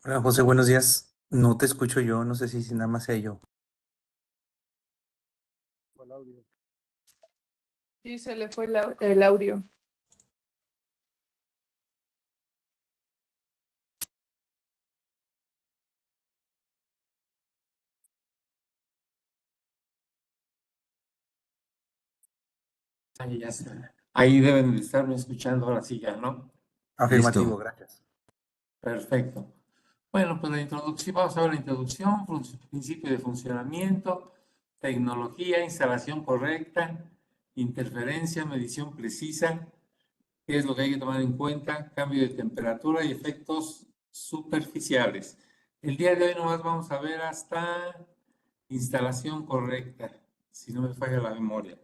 Hola José, buenos días. No te escucho yo, no sé si nada más sea yo. El audio. Sí, se le fue el audio. Ahí ya está. Ahí deben de estarme escuchando ahora sí ya, ¿no? Afirmativo, Listo. gracias. Perfecto. Bueno, pues la introducción, vamos a ver la introducción, principio de funcionamiento, tecnología, instalación correcta, interferencia, medición precisa, qué es lo que hay que tomar en cuenta, cambio de temperatura y efectos superficiales. El día de hoy nomás vamos a ver hasta instalación correcta, si no me falla la memoria.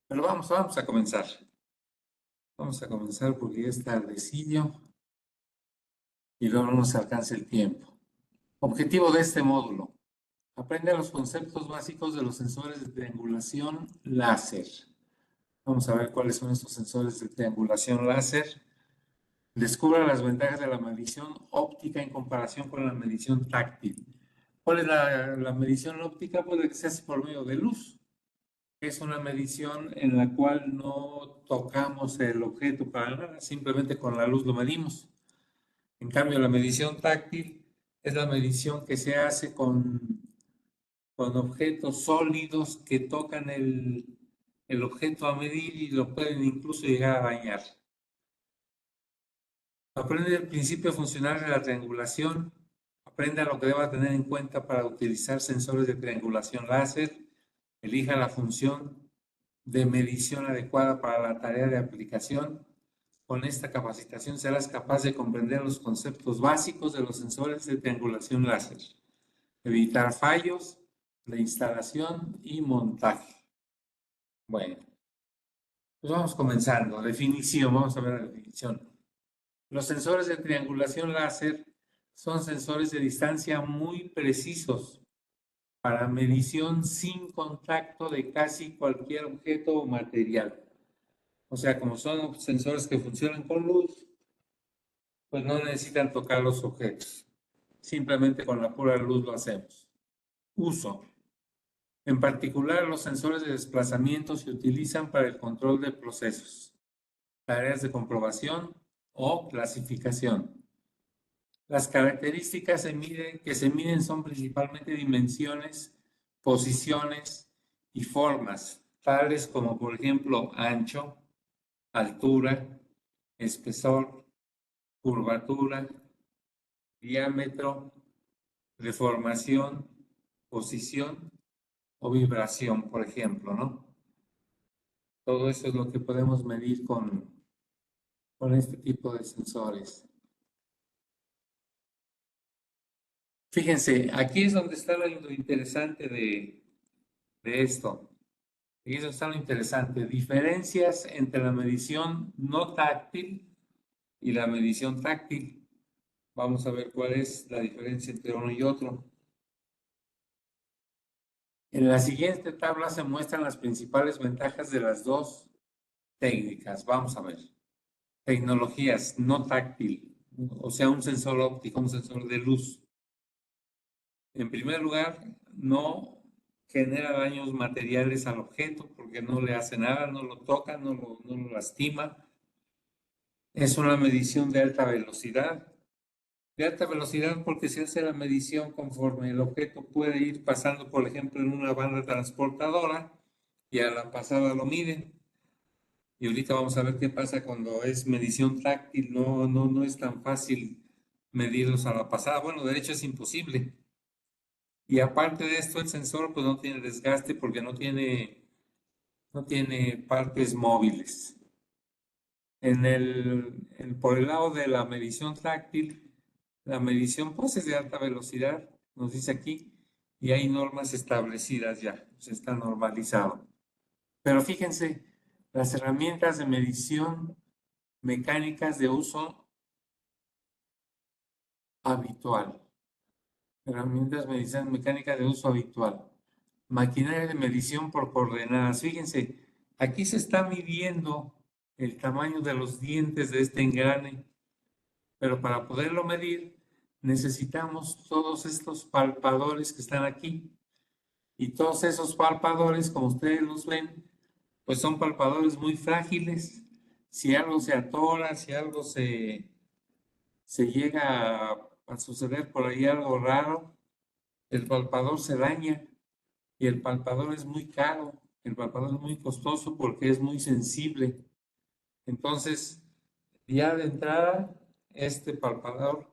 Pero vamos a comenzar. Vamos a comenzar porque ya es tardecillo y luego no nos alcanza el tiempo. Objetivo de este módulo. Aprende los conceptos básicos de los sensores de triangulación láser. Vamos a ver cuáles son estos sensores de triangulación láser. Descubra las ventajas de la medición óptica en comparación con la medición táctil. ¿Cuál es la medición óptica? Puede que se hace por medio de luz. Es una medición en la cual no tocamos el objeto para nada, simplemente con la luz lo medimos. En cambio, la medición táctil es la medición que se hace con objetos sólidos que tocan el objeto a medir y lo pueden incluso llegar a dañar. Aprende el principio funcional de la triangulación. Aprenda lo que deba tener en cuenta para utilizar sensores de triangulación láser. Elija la función de medición adecuada para la tarea de aplicación. Con esta capacitación serás capaz de comprender los conceptos básicos de los sensores de triangulación láser, evitar fallos de instalación y montaje. Bueno, pues vamos comenzando. Definición, vamos a ver la definición. Los sensores de triangulación láser son sensores de distancia muy precisos para medición sin contacto de casi cualquier objeto o material. O sea, como son sensores que funcionan con luz, pues no necesitan tocar los objetos. Simplemente con la pura luz lo hacemos. Uso. En particular, los sensores de desplazamiento se utilizan para el control de procesos, tareas de comprobación o clasificación. Las características que se miden son principalmente dimensiones, posiciones y formas, tales como por ejemplo ancho, altura, espesor, curvatura, diámetro, deformación, posición o vibración, por ejemplo, ¿no? Todo eso es lo que podemos medir con este tipo de sensores. Fíjense, aquí es donde está lo interesante de esto. Aquí es donde está lo interesante. Diferencias entre la medición no táctil y la medición táctil. Vamos a ver cuál es la diferencia entre uno y otro. En la siguiente tabla se muestran las principales ventajas de las dos técnicas. Vamos a ver. Tecnologías no táctil, o sea, un sensor óptico, un sensor de luz. En primer lugar, no genera daños materiales al objeto porque no le hace nada, no lo toca, no lo lastima. Es una medición de alta velocidad. De alta velocidad porque se hace la medición conforme el objeto puede ir pasando, por ejemplo, en una banda transportadora y a la pasada lo miden. Y ahorita vamos a ver qué pasa cuando es medición táctil. No es tan fácil medirlos a la pasada. Bueno, de hecho es imposible. Y aparte de esto, el sensor pues no tiene desgaste porque no tiene partes móviles. Por el lado de la medición táctil, la medición pues es de alta velocidad, nos dice aquí, y hay normas establecidas ya, se está normalizado. Pero fíjense, las herramientas de medición mecánicas de uso habitual. Herramientas de medición mecánica de uso habitual. Maquinaria de medición por coordenadas. Fíjense, aquí se está midiendo el tamaño de los dientes de este engrane, pero para poderlo medir necesitamos todos estos palpadores que están aquí. Y todos esos palpadores, como ustedes los ven, pues son palpadores muy frágiles. Si algo se atora, si algo se llega a suceder por ahí algo raro, el palpador se daña y el palpador es muy caro, el palpador es muy costoso porque es muy sensible. Entonces, ya de entrada, este palpador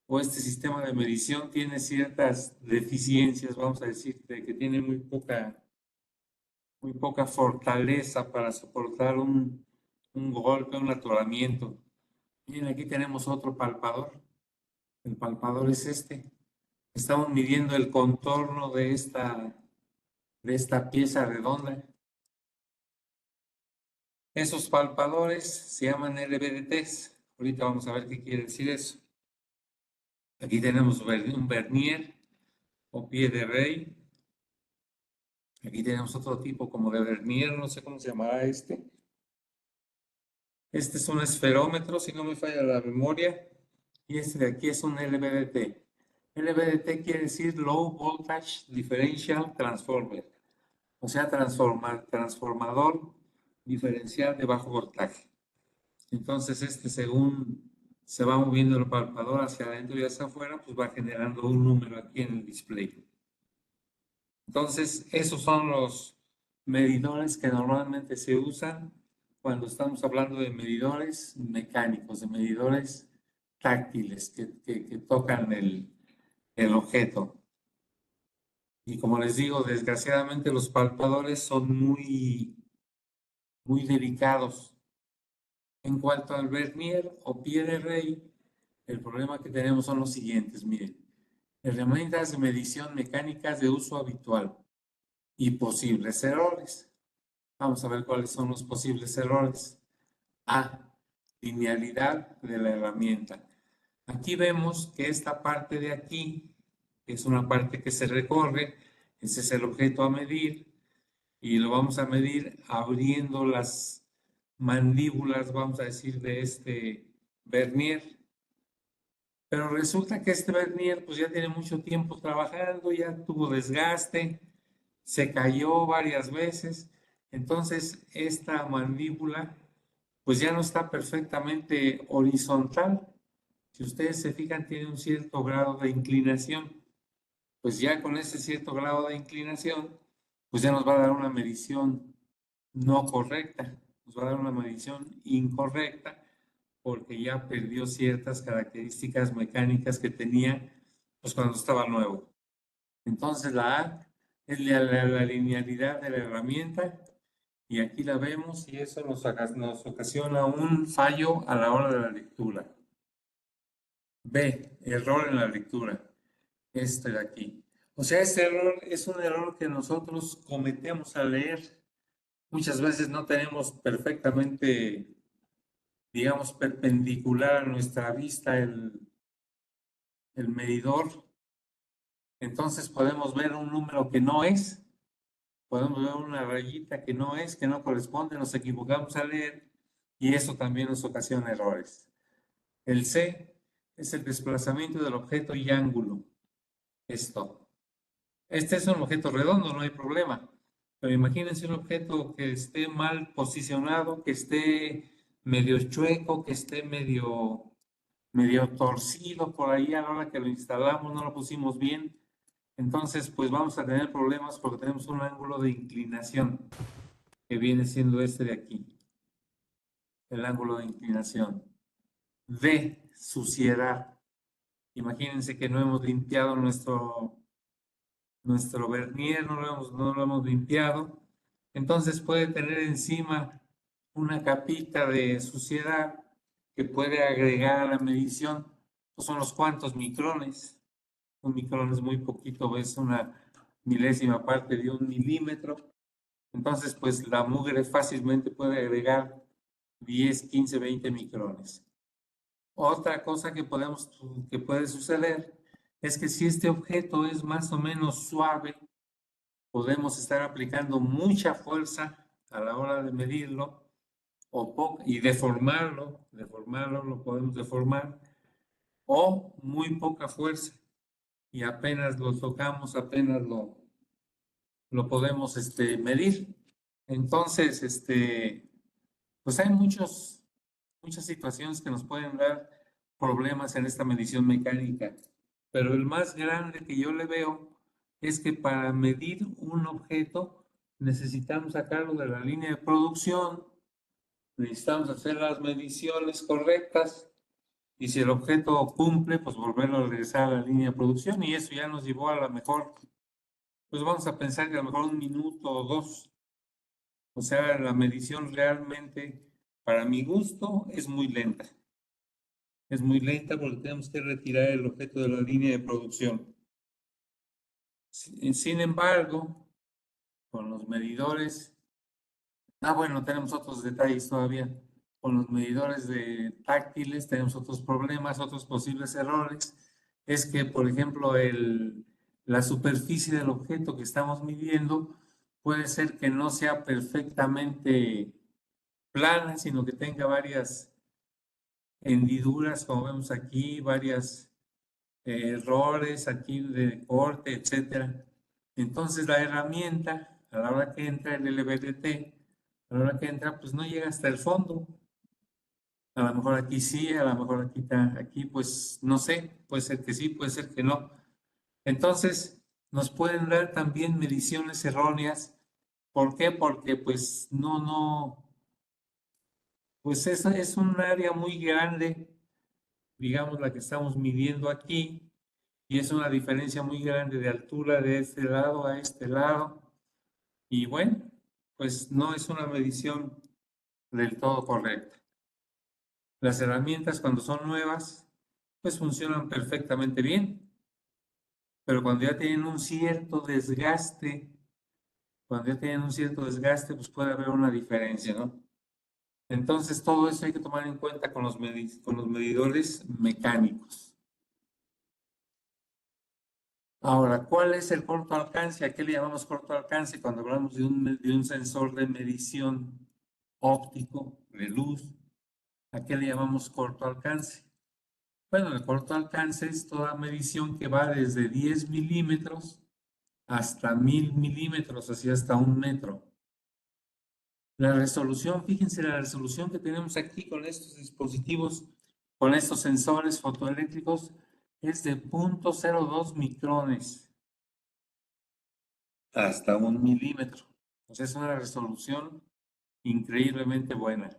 o este sistema de medición tiene ciertas deficiencias, vamos a decir, de que tiene muy poca fortaleza para soportar un golpe, un atoramiento. Miren, aquí tenemos otro palpador. El palpador es este. Estamos midiendo el contorno de esta pieza redonda. Esos palpadores se llaman LVDTs. Ahorita vamos a ver qué quiere decir eso. Aquí tenemos un vernier o pie de rey. Aquí tenemos otro tipo como de vernier, no sé cómo se llamará este. Este es un esferómetro, si no me falla la memoria. Y este de aquí es un LVDT. LVDT quiere decir Low Voltage Differential Transformer. O sea, transformador diferencial de bajo voltaje. Entonces, según se va moviendo el palpador hacia adentro y hacia afuera, pues va generando un número aquí en el display. Entonces, esos son los medidores que normalmente se usan cuando estamos hablando de medidores mecánicos, de medidores táctiles que tocan el objeto. Y como les digo, desgraciadamente los palpadores son muy delicados. En cuanto al vernier o pie de rey, el problema que tenemos son los siguientes. Miren, herramientas de medición mecánicas de uso habitual y posibles errores. Vamos a ver cuáles son los posibles errores. A. Linealidad de la herramienta. Aquí vemos que esta parte de aquí, que es una parte que se recorre, ese es el objeto a medir, y lo vamos a medir abriendo las mandíbulas, vamos a decir, de este vernier. Pero resulta que este vernier pues ya tiene mucho tiempo trabajando, ya tuvo desgaste, se cayó varias veces, entonces esta mandíbula pues ya no está perfectamente horizontal. Si ustedes se fijan, tiene un cierto grado de inclinación. Pues ya con ese cierto grado de inclinación, pues ya nos va a dar una medición no correcta, nos va a dar una medición incorrecta porque ya perdió ciertas características mecánicas que tenía pues cuando estaba nuevo. Entonces la A es la linealidad de la herramienta y aquí la vemos y eso nos ocasiona un fallo a la hora de la lectura. B, error en la lectura. Este de aquí. O sea, este error es un error que nosotros cometemos al leer. Muchas veces no tenemos perfectamente, digamos, perpendicular a nuestra vista el medidor. Entonces podemos ver un número que no es, podemos ver una rayita que no es, que no corresponde, nos equivocamos al leer y eso también nos ocasiona errores. El C es el desplazamiento del objeto y ángulo. Esto. Este es un objeto redondo, no hay problema. Pero imagínense un objeto que esté mal posicionado, que esté medio chueco, que esté medio torcido por ahí a la hora que lo instalamos, no lo pusimos bien. Entonces, pues vamos a tener problemas porque tenemos un ángulo de inclinación que viene siendo este de aquí. El ángulo de inclinación. D, suciedad. Imagínense que no hemos limpiado nuestro vernier, no lo hemos limpiado. Entonces puede tener encima una capita de suciedad que puede agregar a la medición. Pues son los cuantos micrones. Un micrón es muy poquito, es una milésima parte de 1 milímetro. Entonces, pues la mugre fácilmente puede agregar 10, 15, 20 micrones. Otra cosa que puede suceder es que si este objeto es más o menos suave, podemos estar aplicando mucha fuerza a la hora de medirlo y deformarlo, lo podemos deformar, o muy poca fuerza y apenas lo tocamos, apenas lo podemos medir. Entonces, pues hay muchas situaciones que nos pueden dar problemas en esta medición mecánica, pero el más grande que yo le veo es que para medir un objeto necesitamos sacarlo de la línea de producción, necesitamos hacer las mediciones correctas y si el objeto cumple, pues volverlo a regresar a la línea de producción y eso ya nos llevó a lo mejor, pues vamos a pensar que a lo mejor 1 minuto o 2. O sea, la medición realmente, para mi gusto, es muy lenta. Es muy lenta porque tenemos que retirar el objeto de la línea de producción. Sin embargo, con los medidores, bueno, tenemos otros detalles todavía. Con los medidores de táctiles tenemos otros problemas, otros posibles errores. Es que, por ejemplo, la superficie del objeto que estamos midiendo puede ser que no sea perfectamente plana, sino que tenga varias hendiduras, como vemos aquí, varios errores aquí de corte, etcétera. Entonces la herramienta, a la hora que entra el LVDT, a la hora que entra, pues no llega hasta el fondo. A lo mejor aquí sí, a lo mejor aquí pues no sé, puede ser que sí, puede ser que no. Entonces nos pueden dar también mediciones erróneas. ¿Por qué? Porque pues pues esa es un área muy grande, digamos la que estamos midiendo aquí, y es una diferencia muy grande de altura de este lado a este lado. Y bueno, pues no es una medición del todo correcta. Las herramientas cuando son nuevas, pues funcionan perfectamente bien, pero cuando ya tienen un cierto desgaste, pues puede haber una diferencia, ¿no? Entonces todo eso hay que tomar en cuenta con los medidores mecánicos. Ahora, ¿cuál es el corto alcance? ¿A qué le llamamos corto alcance cuando hablamos de un sensor de medición óptico de luz? ¿A qué le llamamos corto alcance? Bueno, el corto alcance es toda medición que va desde 10 milímetros hasta 1000 milímetros, así hasta 1 metro. La resolución, fíjense la resolución que tenemos aquí con estos dispositivos, con estos sensores fotoeléctricos, es de 0.02 micrones hasta 1 milímetro. Entonces es una resolución increíblemente buena.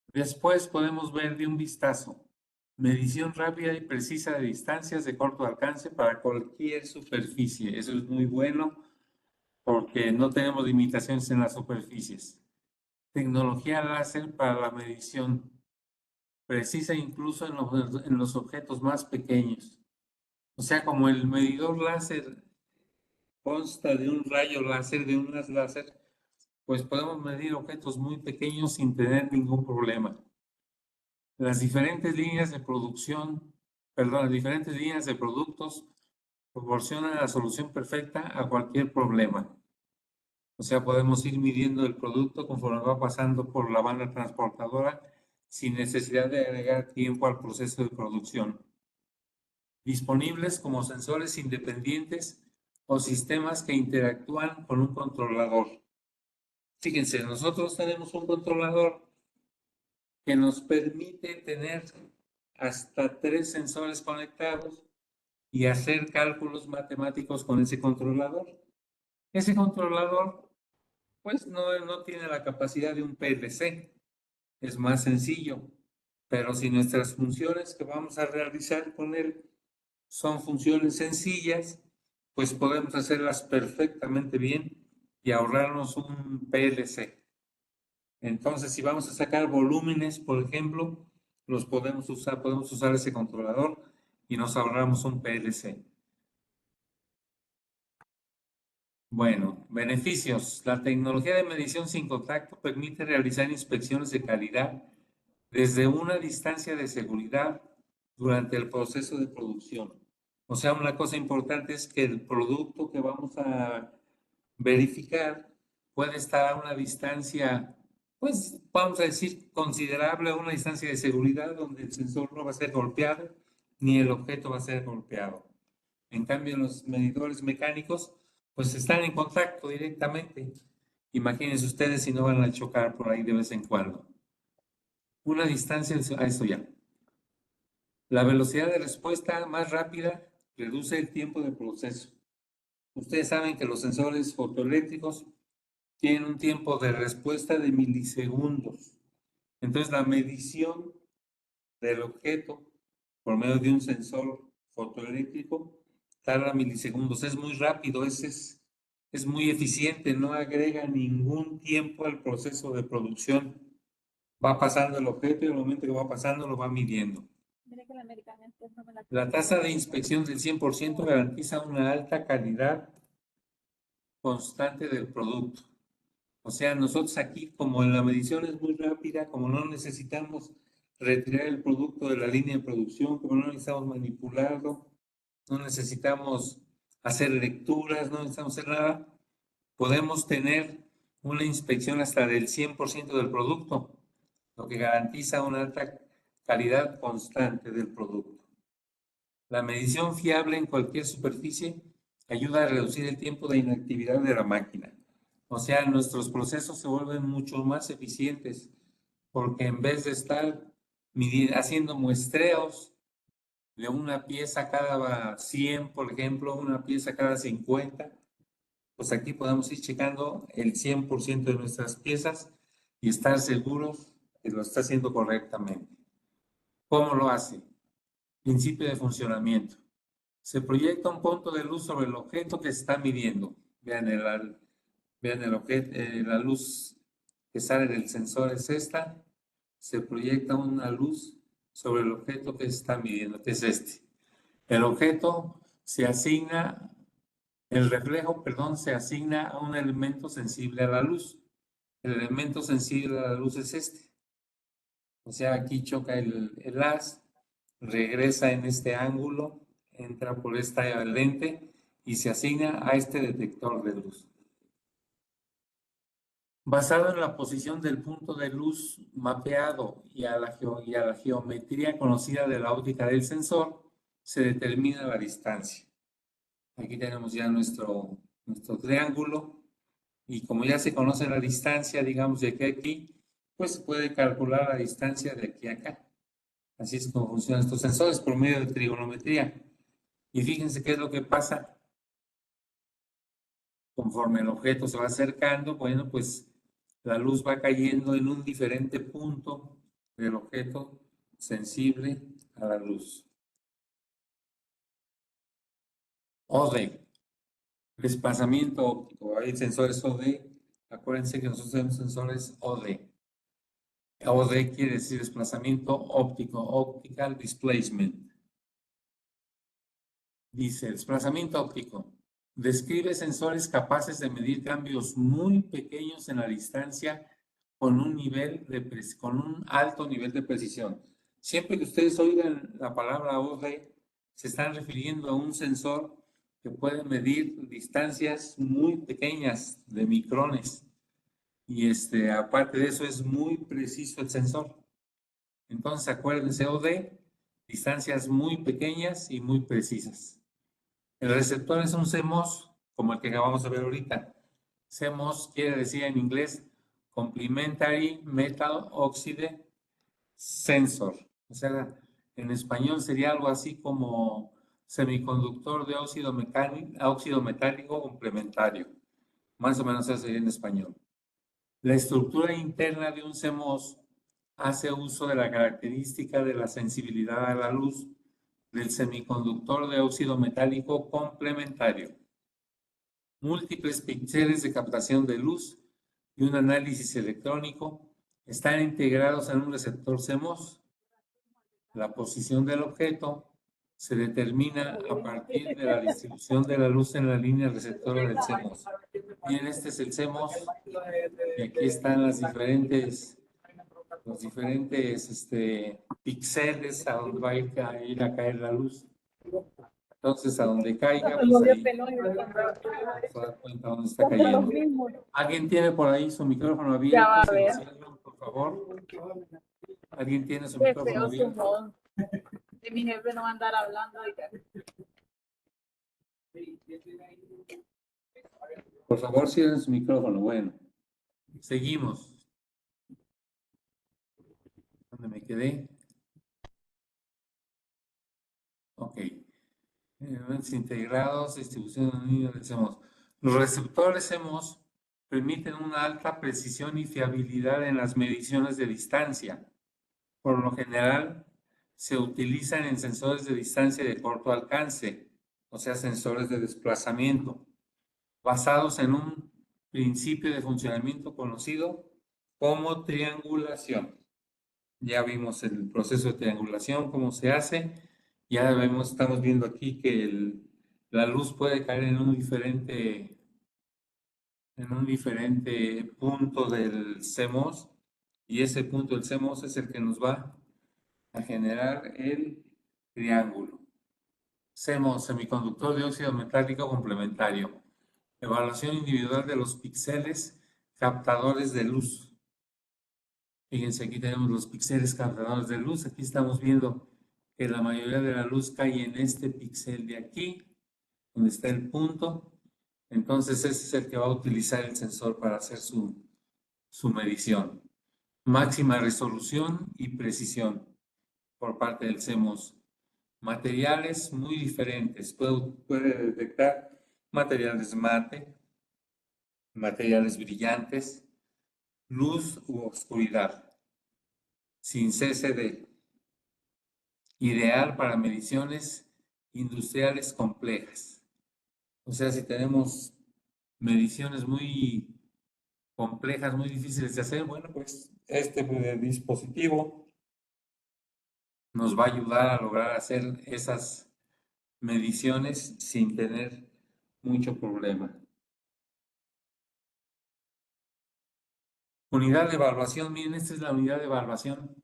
Después podemos ver de un vistazo medición rápida y precisa de distancias de corto alcance para cualquier superficie. Eso es muy bueno porque no tenemos limitaciones en las superficies. Tecnología láser para la medición precisa incluso en los objetos más pequeños. O sea, como el medidor láser consta de un rayo láser, de un haz láser, pues podemos medir objetos muy pequeños sin tener ningún problema. Las diferentes líneas de producción, las diferentes líneas de productos proporcionan la solución perfecta a cualquier problema. O sea, podemos ir midiendo el producto conforme va pasando por la banda transportadora sin necesidad de agregar tiempo al proceso de producción. Disponibles como sensores independientes o sistemas que interactúan con un controlador. Fíjense, nosotros tenemos un controlador que nos permite tener hasta 3 sensores conectados y hacer cálculos matemáticos con ese controlador. Ese controlador, pues no tiene la capacidad de un PLC, es más sencillo, pero si nuestras funciones que vamos a realizar con él son funciones sencillas, pues podemos hacerlas perfectamente bien y ahorrarnos un PLC. Entonces, si vamos a sacar volúmenes, por ejemplo, podemos usar ese controlador y nos ahorramos un PLC. Bueno, beneficios. La tecnología de medición sin contacto permite realizar inspecciones de calidad desde una distancia de seguridad durante el proceso de producción. O sea, una cosa importante es que el producto que vamos a verificar puede estar a una distancia pues vamos a decir, considerable a una distancia de seguridad donde el sensor no va a ser golpeado ni el objeto va a ser golpeado. En cambio, los medidores mecánicos, pues están en contacto directamente. Imagínense ustedes si no van a chocar por ahí de vez en cuando. Una distancia a esto ya. La velocidad de respuesta más rápida reduce el tiempo de proceso. Ustedes saben que los sensores fotoeléctricos tienen un tiempo de respuesta de milisegundos. Entonces, la medición del objeto por medio de un sensor fotoeléctrico tarda milisegundos. Es muy rápido, es muy eficiente, no agrega ningún tiempo al proceso de producción. Va pasando el objeto y al momento que va pasando lo va midiendo. La tasa de inspección del 100% garantiza una alta calidad constante del producto. O sea, nosotros aquí, como la medición es muy rápida, como no necesitamos retirar el producto de la línea de producción, como no necesitamos manipularlo, no necesitamos hacer lecturas, no necesitamos hacer nada, podemos tener una inspección hasta del 100% del producto, lo que garantiza una alta calidad constante del producto. La medición fiable en cualquier superficie ayuda a reducir el tiempo de inactividad de la máquina. O sea, nuestros procesos se vuelven mucho más eficientes porque en vez de estar haciendo muestreos de una pieza cada 100, por ejemplo, una pieza cada 50, pues aquí podemos ir checando el 100% de nuestras piezas y estar seguros que lo está haciendo correctamente. ¿Cómo lo hace? Principio de funcionamiento. Se proyecta un punto de luz sobre el objeto que se está midiendo. Vean el objeto, la luz que sale del sensor es esta. Se proyecta una luz sobre el objeto que se está midiendo, que es este. El objeto se asigna, el reflejo, perdón, se asigna a un elemento sensible a la luz. El elemento sensible a la luz es este. O sea, aquí choca el haz, regresa en este ángulo, entra por esta lente y se asigna a este detector de luz. Basado en la posición del punto de luz mapeado y a la geometría conocida de la óptica del sensor, se determina la distancia. Aquí tenemos ya nuestro triángulo y como ya se conoce la distancia, digamos, de aquí a aquí, pues se puede calcular la distancia de aquí a acá. Así es como funcionan estos sensores por medio de trigonometría. Y fíjense qué es lo que pasa. Conforme el objeto se va acercando, bueno, pues la luz va cayendo en un diferente punto del objeto sensible a la luz. OD, desplazamiento óptico. Hay sensores OD. Acuérdense que nosotros tenemos sensores OD. OD quiere decir desplazamiento óptico, optical displacement. Dice, desplazamiento óptico. Describe sensores capaces de medir cambios muy pequeños en la distancia con un alto nivel de precisión. Siempre que ustedes oigan la palabra OD, se están refiriendo a un sensor que puede medir distancias muy pequeñas de micrones. Y aparte de eso es muy preciso el sensor. Entonces acuérdense, OD, distancias muy pequeñas y muy precisas. El receptor es un CMOS, como el que acabamos de ver ahorita. CMOS quiere decir en inglés Complementary Metal Oxide Sensor. O sea, en español sería algo así como semiconductor de óxido metálico complementario. Más o menos eso sería en español. La estructura interna de un CMOS hace uso de la característica de la sensibilidad a la luz del semiconductor de óxido metálico complementario. Múltiples píxeles de captación de luz y un análisis electrónico están integrados en un receptor CMOS. La posición del objeto se determina a partir de la distribución de la luz en la línea receptora del CMOS. Bien, este es el CMOS y aquí están los diferentes píxeles a donde va a ir a caer la luz. Entonces, a donde caiga, pues ahí se da cuenta dónde está cayendo. ¿Alguien tiene por ahí su micrófono abierto? Ya va a ¿Se lo ver. cierro? favor. ¿Alguien tiene su Qué micrófono feo su abierto? modo. Y mi jefe no va a andar hablando. Oiga. Por favor, cierren su micrófono. Bueno, seguimos. ¿Dónde me quedé? Ok. Elementos integrados, distribución de unidades hemos. Los receptores hemos permiten una alta precisión y fiabilidad en las mediciones de distancia. Por lo general, se utilizan en sensores de distancia de corto alcance, o sea, sensores de desplazamiento, basados en un principio de funcionamiento conocido como triangulación. Ya vimos el proceso de triangulación, cómo se hace. Ya estamos viendo aquí que la luz puede caer en un diferente punto del CMOS, y ese punto del CMOS es el que nos va a generar el triángulo. CMOS, semiconductor de óxido metálico complementario. Evaluación individual de los píxeles captadores de luz. Fíjense, aquí tenemos los píxeles captadores de luz. Aquí estamos viendo que la mayoría de la luz cae en este píxel de aquí, donde está el punto. Entonces ese es el que va a utilizar el sensor para hacer su medición. Máxima resolución y precisión por parte del CMOS. Materiales muy diferentes. Puede detectar materiales mate, materiales brillantes, luz u oscuridad, sin CCD. Ideal para mediciones industriales complejas. O sea, si tenemos mediciones muy complejas, muy difíciles de hacer, bueno, pues este dispositivo nos va a ayudar a lograr hacer esas mediciones sin tener mucho problema. Unidad de evaluación, miren, esta es la unidad de evaluación,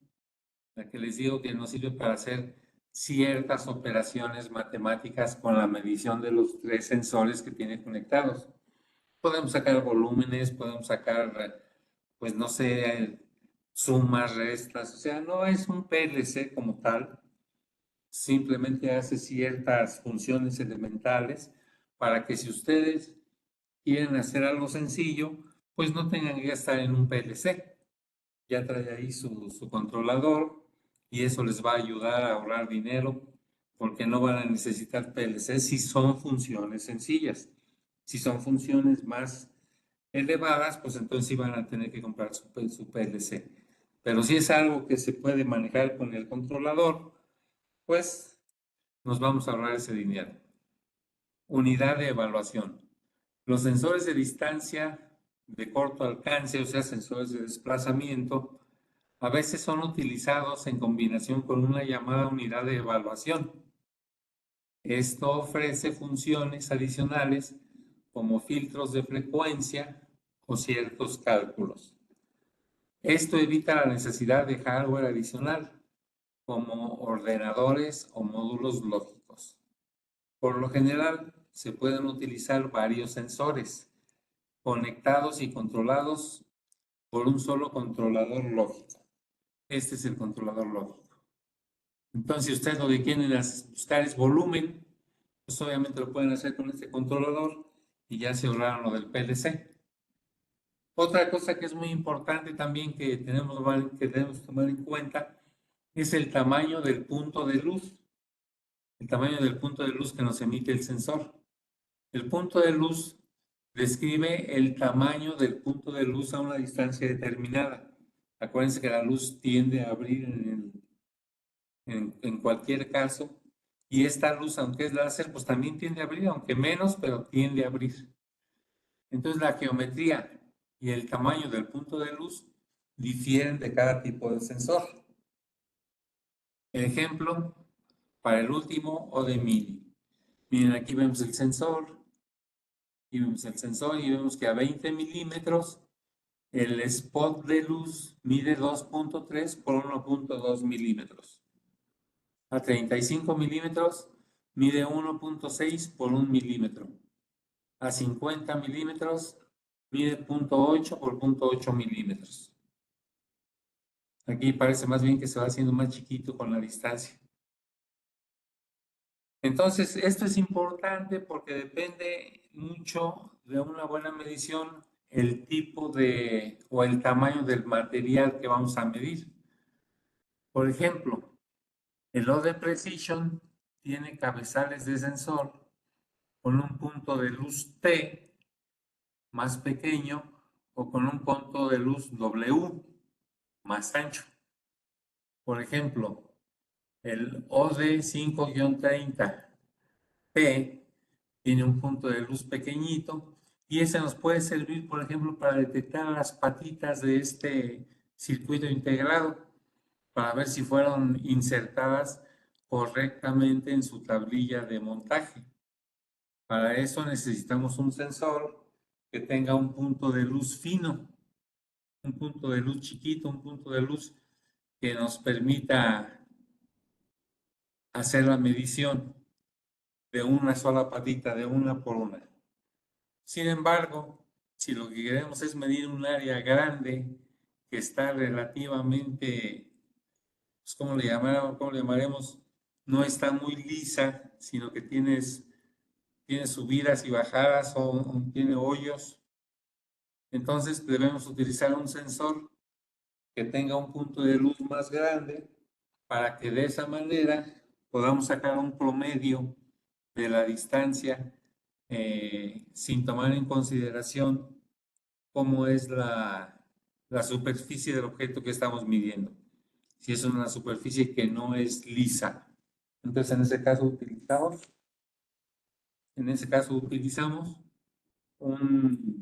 la que les digo que nos sirve para hacer ciertas operaciones matemáticas con la medición de los 3 sensores que tiene conectados. Podemos sacar volúmenes, podemos sacar, pues no sé, sumas, restas, o sea, no es un PLC como tal, simplemente hace ciertas funciones elementales para que si ustedes quieren hacer algo sencillo, pues no tengan que estar en un PLC. Ya trae ahí su controlador y eso les va a ayudar a ahorrar dinero porque no van a necesitar PLC si son funciones sencillas. Si son funciones más elevadas, pues entonces sí van a tener que comprar su PLC. Pero si es algo que se puede manejar con el controlador, pues nos vamos a ahorrar ese dinero. Unidad de evaluación. Los sensores de distancia de corto alcance, o sea, sensores de desplazamiento, a veces son utilizados en combinación con una llamada unidad de evaluación. Esto ofrece funciones adicionales como filtros de frecuencia o ciertos cálculos. Esto evita la necesidad de hardware adicional, como ordenadores o módulos lógicos. Por lo general, se pueden utilizar varios sensores conectados y controlados por un solo controlador lógico. Este es el controlador lógico. Entonces, si ustedes lo que quieren buscar es volumen, pues obviamente lo pueden hacer con este controlador y ya se ahorraron lo del PLC. Otra cosa que es muy importante también que tenemos que tomar en cuenta es el tamaño del punto de luz. El tamaño del punto de luz que nos emite el sensor. El punto de luz describe el tamaño del punto de luz a una distancia determinada. Acuérdense que la luz tiende a abrir en cualquier caso, y esta luz, aunque es láser, pues también tiende a abrir, aunque menos, pero tiende a abrir. Entonces la geometría y el tamaño del punto de luz difieren de cada tipo de sensor. El ejemplo para el último o de mili. Miren, aquí vemos el sensor, y vemos que a 20 milímetros el spot de luz mide 2.3 por 1.2 milímetros. A 35 milímetros mide 1.6 por 1 milímetro. A 50 milímetros mide 0.8 por 0.8 milímetros. Aquí parece más bien que se va haciendo más chiquito con la distancia. Entonces, esto es importante porque depende mucho de una buena medición el tipo de o el tamaño del material que vamos a medir. Por ejemplo, el Low Precision tiene cabezales de sensor con un punto de luz T más pequeño o con un punto de luz W más ancho. Por ejemplo, el OD 5-30P tiene un punto de luz pequeñito y ese nos puede servir, por ejemplo, para detectar las patitas de este circuito integrado para ver si fueron insertadas correctamente en su tablilla de montaje. Para eso necesitamos un sensor que tenga un punto de luz fino, un punto de luz chiquito, un punto de luz que nos permita hacer la medición de una sola patita, de una por una. Sin embargo, si lo que queremos es medir un área grande que está relativamente, pues, ¿cómo le llamaremos? No está muy lisa, sino que tiene subidas y bajadas o tiene hoyos. Entonces debemos utilizar un sensor que tenga un punto de luz más grande para que de esa manera podamos sacar un promedio de la distancia sin tomar en consideración cómo es la superficie del objeto que estamos midiendo. Si es una superficie que no es lisa. Entonces en ese caso utilizamos un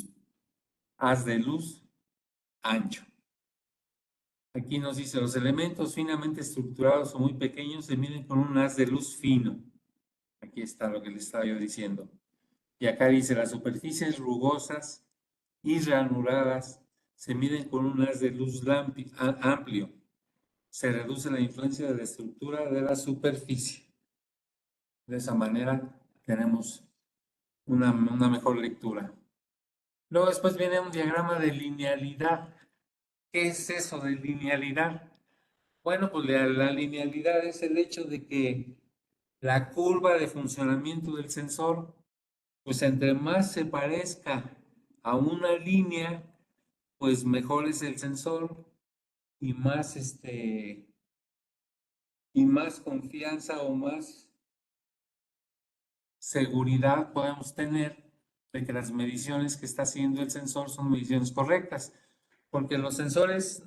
haz de luz ancho. Aquí nos dice, los elementos finamente estructurados o muy pequeños se miden con un haz de luz fino. Aquí está lo que les estaba yo diciendo. Y acá dice, las superficies rugosas y ranuradas se miden con un haz de luz amplio. Se reduce la influencia de la estructura de la superficie. De esa manera tenemos una mejor lectura. Luego después viene un diagrama de linealidad. ¿Qué es eso de linealidad? Bueno, pues la linealidad es el hecho de que la curva de funcionamiento del sensor, pues entre más se parezca a una línea, pues mejor es el sensor y más confianza o más seguridad podemos tener de que las mediciones que está haciendo el sensor son mediciones correctas, porque los sensores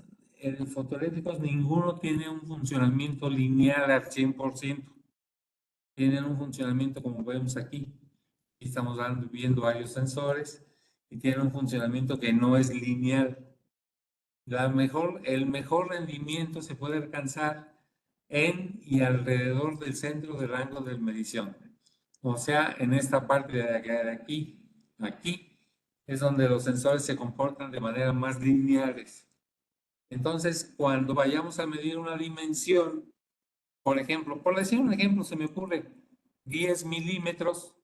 fotoeléctricos ninguno tiene un funcionamiento lineal al 100%. Tienen un funcionamiento como vemos aquí. Estamos viendo varios sensores y tienen un funcionamiento que no es lineal. El mejor rendimiento se puede alcanzar en y alrededor del centro del rango de medición. O sea, en esta parte de aquí es donde los sensores se comportan de manera más lineales. Entonces, cuando vayamos a medir una dimensión, por ejemplo, por decir un ejemplo, se me ocurre 10 milímetros,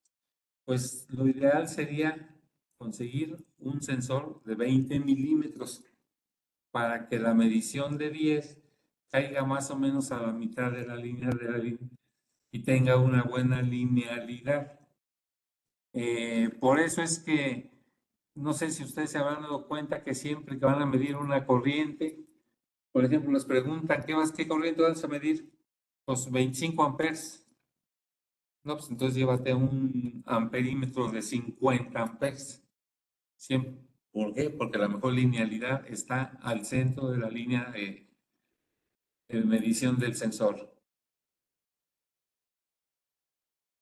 pues lo ideal sería conseguir un sensor de 20 milímetros para que la medición de 10 caiga más o menos a la mitad de la línea y tenga una buena linealidad. Por eso es que, no sé si ustedes se habrán dado cuenta que siempre que van a medir una corriente, por ejemplo, les preguntan, ¿qué corriente vas a medir? Pues 25 amperes. No, pues entonces llévate un amperímetro de 50 amperes. Siempre. ¿Por qué? Porque la mejor linealidad está al centro de la línea de medición del sensor.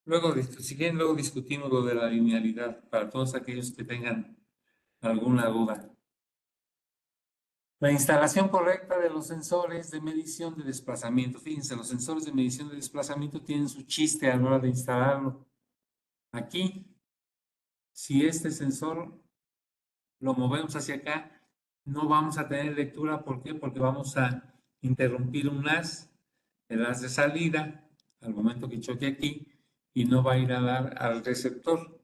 Luego, si quieren, luego discutimos lo de la linealidad para todos aquellos que tengan alguna duda. La instalación correcta de los sensores de medición de desplazamiento. Fíjense, los sensores de medición de desplazamiento tienen su chiste a la hora de instalarlo. Aquí, si este sensor lo movemos hacia acá, no vamos a tener lectura. ¿Por qué? Porque vamos a interrumpir un haz, el haz de salida, al momento que choque aquí, y no va a ir a dar al receptor.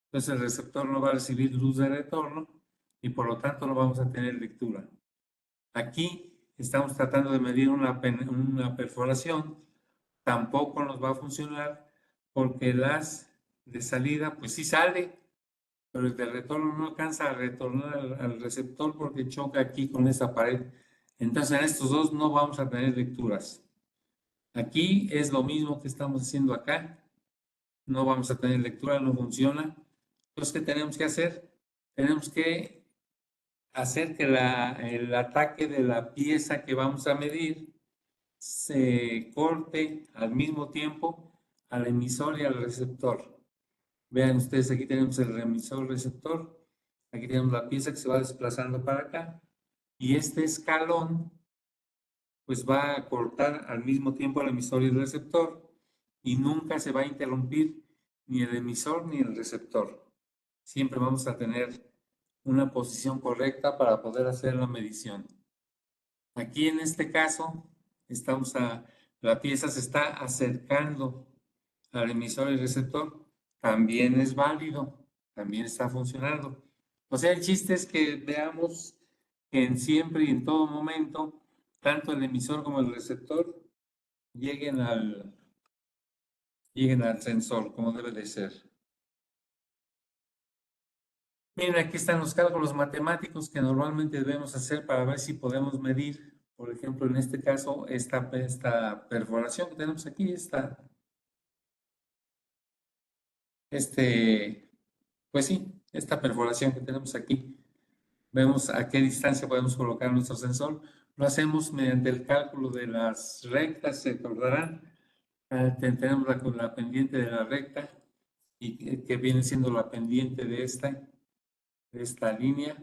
Entonces el receptor no va a recibir luz de retorno y por lo tanto no vamos a tener lectura. Aquí estamos tratando de medir una perforación, tampoco nos va a funcionar porque las de salida, pues sí sale, pero el de retorno no alcanza a retornar al receptor porque choca aquí con esta pared. Entonces en estos dos no vamos a tener lecturas. Aquí es lo mismo que estamos haciendo acá. No vamos a tener lectura, no funciona. Entonces, ¿qué tenemos que hacer? Tenemos que hacer que el ataque de la pieza que vamos a medir se corte al mismo tiempo al emisor y al receptor. Vean ustedes, aquí tenemos el emisor receptor, aquí tenemos la pieza que se va desplazando para acá y este escalón pues va a cortar al mismo tiempo al emisor y el receptor y nunca se va a interrumpir ni el emisor ni el receptor. Siempre vamos a tener una posición correcta para poder hacer la medición. Aquí en este caso, la pieza se está acercando al emisor y receptor. También es válido, también está funcionando. O sea, el chiste es que veamos que en siempre y en todo momento, tanto el emisor como el receptor lleguen al sensor como debe de ser. Miren, aquí están los cálculos matemáticos que normalmente debemos hacer para ver si podemos medir, por ejemplo, en este caso, esta perforación que tenemos aquí, pues sí, esta perforación que tenemos aquí. Vemos a qué distancia podemos colocar nuestro sensor. Lo hacemos mediante el cálculo de las rectas, se acordarán. Tenemos la pendiente de la recta y que viene siendo la pendiente de esta línea.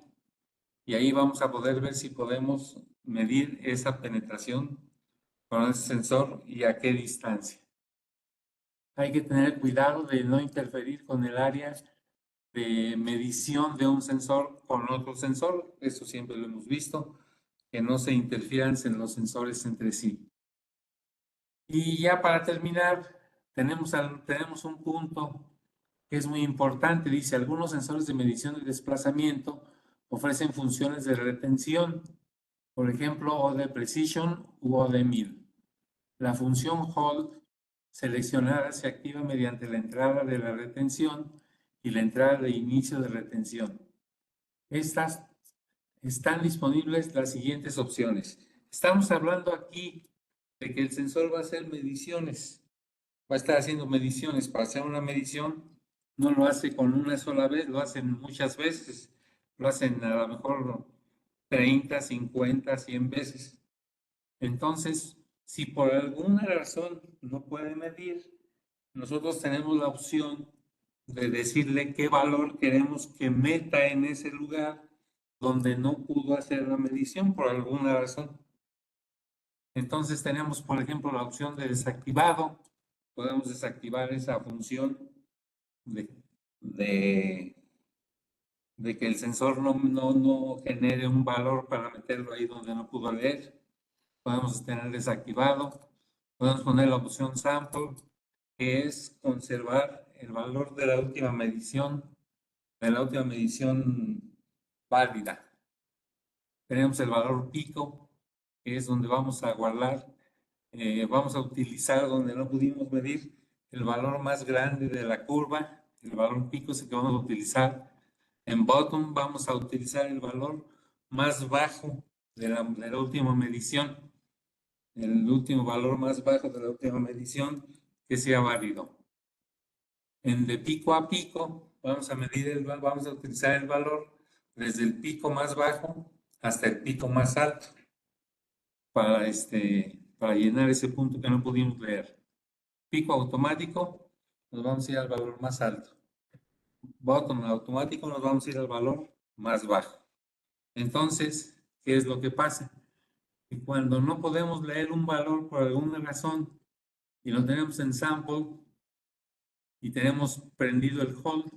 Y ahí vamos a poder ver si podemos medir esa penetración con ese sensor y a qué distancia. Hay que tener cuidado de no interferir con el área de medición de un sensor con otro sensor. Eso siempre lo hemos visto, que no se interfieran en los sensores entre sí. Y ya para terminar, tenemos un punto que es muy importante. Dice, algunos sensores de medición de desplazamiento ofrecen funciones de retención, por ejemplo, o de precision u o de mil. La función hold seleccionada se activa mediante la entrada de la retención y la entrada de inicio de retención. Estas están disponibles las siguientes opciones. Estamos hablando aquí de que el sensor va a hacer mediciones, va a estar haciendo mediciones. Para hacer una medición no lo hace con una sola vez, lo hacen muchas veces, lo hacen a lo mejor 30, 50, 100 veces. Entonces, si por alguna razón no puede medir, nosotros tenemos la opción de decirle qué valor queremos que meta en ese lugar donde no pudo hacer la medición por alguna razón. Entonces tenemos, por ejemplo, la opción de desactivado. Podemos desactivar esa función de que el sensor no genere un valor para meterlo ahí donde no pudo leer. Podemos tener desactivado. Podemos poner la opción sample, que es conservar el valor de la última medición válida. Tenemos el valor pico, que es donde vamos a guardar, vamos a utilizar donde no pudimos medir el valor más grande de la curva. El valor pico es el que vamos a utilizar. En bottom vamos a utilizar el valor más bajo de la última medición. El último valor más bajo de la última medición que sea válido. En de pico a pico vamos a utilizar el valor desde el pico más bajo hasta el pico más alto para llenar ese punto que no pudimos leer. Pico automático, nos vamos a ir al valor más alto. Bottom automático, nos vamos a ir al valor más bajo. Entonces, ¿qué es lo que pasa? Que cuando no podemos leer un valor por alguna razón y lo tenemos en sample y tenemos prendido el hold,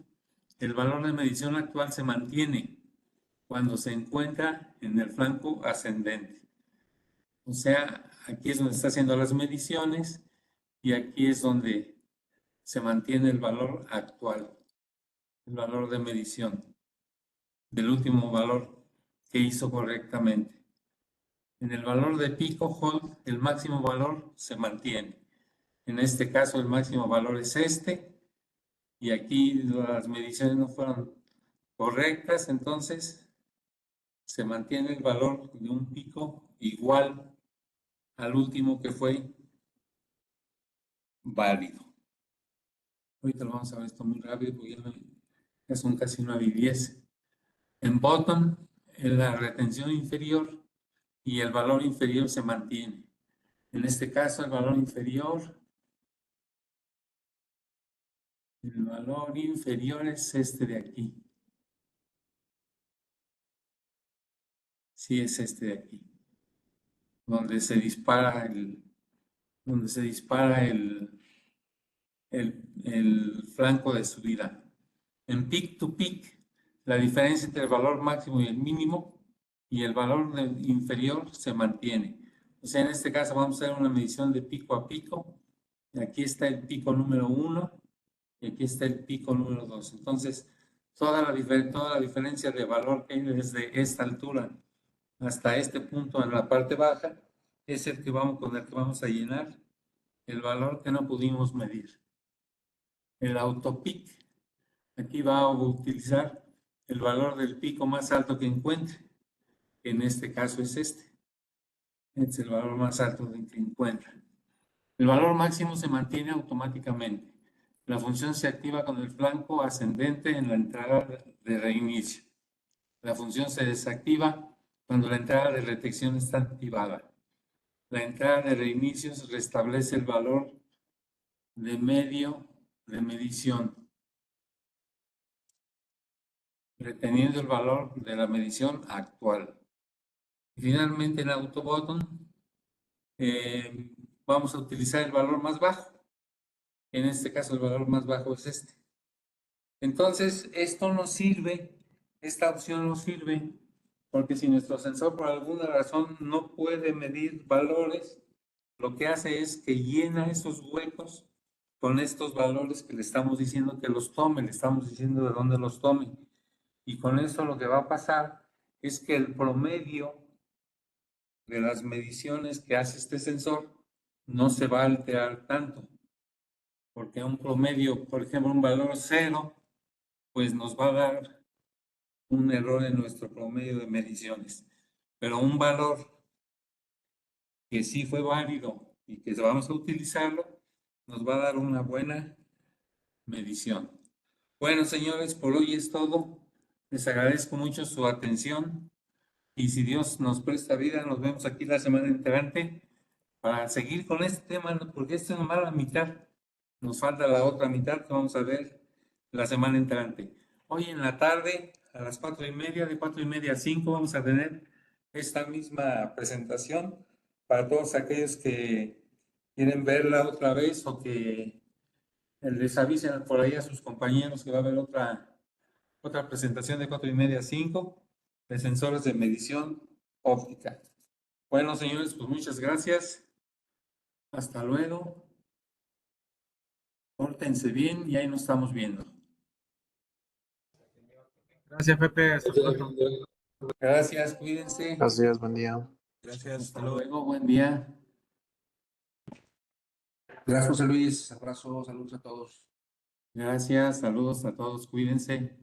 el valor de medición actual se mantiene cuando se encuentra en el flanco ascendente. O sea, aquí es donde está haciendo las mediciones y aquí es donde se mantiene el valor actual, el valor de medición del último valor que hizo correctamente. En el valor de pico hold, el máximo valor se mantiene. En este caso, el máximo valor es este. Y aquí las mediciones no fueron correctas, entonces se mantiene el valor de un pico igual al último que fue válido. Ahorita lo vamos a ver esto muy rápido porque ya son casi 9:10. En bottom, en la retención inferior y el valor inferior se mantiene. En este caso, el valor inferior es este de aquí. Sí, es este de aquí. Donde se dispara el flanco de subida. En peak to peak, la diferencia entre el valor máximo y el mínimo y el valor inferior se mantiene. O sea, en este caso vamos a hacer una medición de pico a pico. Y aquí está el pico número 1 y aquí está el pico número 2. Entonces, toda la diferencia de valor que hay desde esta altura hasta este punto en la parte baja es el que con el que vamos a llenar el valor que no pudimos medir. El autopic, aquí va a utilizar el valor del pico más alto que encuentre. En este caso es este. Este es el valor más alto que encuentra. El valor máximo se mantiene automáticamente. La función se activa con el flanco ascendente en la entrada de reinicio. La función se desactiva cuando la entrada de detección está activada. La entrada de reinicio restablece el valor de medio de medición, reteniendo el valor de la medición actual. Y finalmente en AutoButton vamos a utilizar el valor más bajo. En este caso el valor más bajo es este. Entonces esto nos sirve, esta opción nos sirve porque si nuestro sensor por alguna razón no puede medir valores, lo que hace es que llena esos huecos con estos valores que le estamos diciendo que los tome, le estamos diciendo de dónde los tome. Y con eso lo que va a pasar es que el promedio de las mediciones que hace este sensor no se va a alterar tanto. Porque un promedio, por ejemplo, un valor 0, pues nos va a dar un error en nuestro promedio de mediciones. Pero un valor que sí fue válido y que vamos a utilizarlo, nos va a dar una buena medición. Bueno, señores, por hoy es todo. Les agradezco mucho su atención y si Dios nos presta vida, nos vemos aquí la semana entrante para seguir con este tema, porque esto es nomás la mitad. Nos falta la otra mitad que vamos a ver la semana entrante. Hoy en la tarde, a las 4:30, de 4:30 a 5, vamos a tener esta misma presentación para todos aquellos que quieren verla otra vez o que les avisen por ahí a sus compañeros que va a haber otra presentación de 4:30 a 5 de sensores de medición óptica. Bueno, señores, pues muchas gracias. Hasta luego. Pórtense bien y ahí nos estamos viendo. Gracias, Pepe. Hasta pronto. Gracias, cuídense. Gracias, buen día. Gracias, Hasta luego, buen día. Gracias, José Luis. Abrazo, saludos a todos. Gracias, saludos a todos, cuídense.